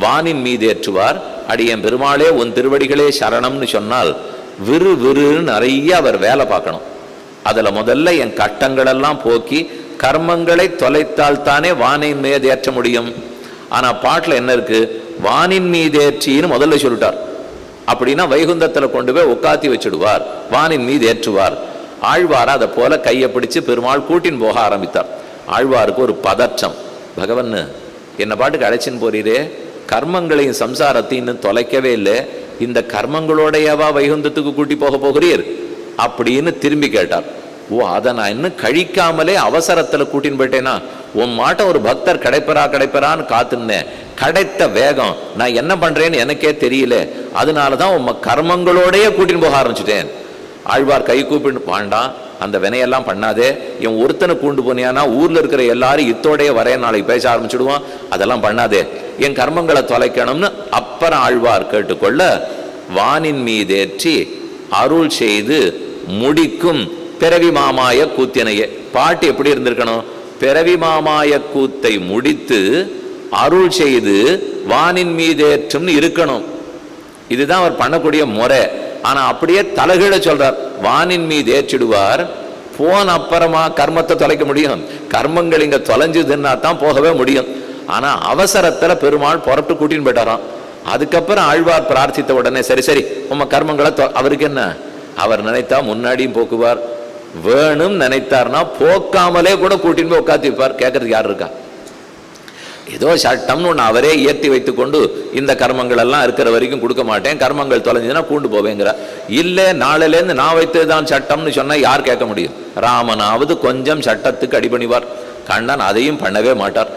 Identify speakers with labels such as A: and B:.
A: வானின் மீது ஏற்றுவார். அடியன் பெருமாளே உன் திருவடிகளே சரணம்னு சொன்னால் விறு விறுன்னு நிறைய அவர் வேலை பார்க்கணும். அதுல முதல்ல என் கட்டங்களெல்லாம் போக்கி கர்மங்களை தொலைத்தால் தானே வானின் மீது ஏற்ற முடியும். ஆனா பாட்டுல என்ன இருக்கு, வானின் மீது ஏற்றின்னு முதல்ல சொல்லிட்டார். அப்படின்னா வைகுந்தத்துல கொண்டு போய் உட்காத்தி வச்சுடுவார், வானின் மீது ஏற்றுவார். ஆழ்வார் அதை போல கையை பிடிச்சு பெருமாள் கூட்டின் போக ஆரம்பித்தார். ஆழ்வாருக்கு ஒரு பதற்றம், பகவன் என்ன பாட்டுக்கு அழைச்சின்னு போறீரே, கர்மங்களையும் சம்சாரத்தையும் இன்னும் தொலைக்கவே இல்லை, இந்த கர்மங்களோடையவா வைகுந்தத்துக்கு கூட்டி போக போகிறீர் அப்படின்னு திரும்பி கேட்டார். ஓ, அதை நான் இன்னும் கழிக்காமலே அவசரத்துல கூட்டின்னு போயிட்டேனா, உன் மாட்டம் ஒரு பக்தர் கிடைப்பரான்னு காத்துனேன், கிடைத்த வேகம் நான் என்ன பண்றேன்னு எனக்கே தெரியல, அதனாலதான் உன் கர்மங்களோடய கூட்டின்னு போக ஆரம்பிச்சுட்டேன். ஆழ்வார் கை கூப்பிட்டு, வாண்டாம் அந்த வினையெல்லாம் பண்ணாதே, என் ஒருத்தனை கூண்டு போனியானா ஊர்ல இருக்கிற எல்லாரும் இத்தோடைய வரைய நாளைக்கு பேச ஆரம்பிச்சுடுவான், அதெல்லாம் பண்ணாதே, என் கர்மங்களை தொலைக்கணும்னு அப்புறம் ஆழ்வார் கேட்டுக்கொள்ள, வானின் மீதேற்றி அருள் செய்து முடிக்கும் பிறவி மாமாய கூத்தினையே. பாட்டு எப்படி இருந்திருக்கணும், பிறவி மாமாய கூத்தை முடித்து அருள் செய்து வானின் மீதேற்றும் இருக்கணும். இதுதான் அவர் பண்ணக்கூடிய முறை. ஆனா அப்படியே தலகீழ சொல்றார், வானின் மீது ஏற்றிடுவார், போன அப்புறமா கர்மத்தை தொலைக்க முடியும், கர்மங்கள் இங்க தொலைஞ்சதுன்னா தான் போகவே முடியும். ஆனா அவசரத்துல பெருமாள் புறட்டு கூட்டின்னு போயிட்டாராம். அதுக்கப்புறம் ஆழ்வார் பிரார்த்தித்த உடனே சரி உம்ம கர்மங்களை அவருக்கு என்ன, அவர் நினைத்தா முன்னாடியும் போக்குவார், வேணும் நினைத்தார்னா போக்காமலே கூட கூட்டின்னு போய் உட்காந்து வைப்பார். கேட்கறதுக்கு யார் இருக்கா? ஏதோ சட்டம்னு ஒன்று அவரே ஏற்றி வைத்து கொண்டு இந்த கர்மங்கள் எல்லாம் இருக்கிற வரைக்கும் கொடுக்க மாட்டேன், கர்மங்கள் தொலைஞ்சதுன்னா கூண்டு போவேங்கிற. இல்லை நாளிலேருந்து நான் வைத்ததுதான் சட்டம்னு சொன்னா யார் கேட்க முடியும்? ராமனாவது கொஞ்சம் சட்டத்துக்கு அடிபணிவார், கண்ணன் அதையும் பண்ணவே மாட்டார்.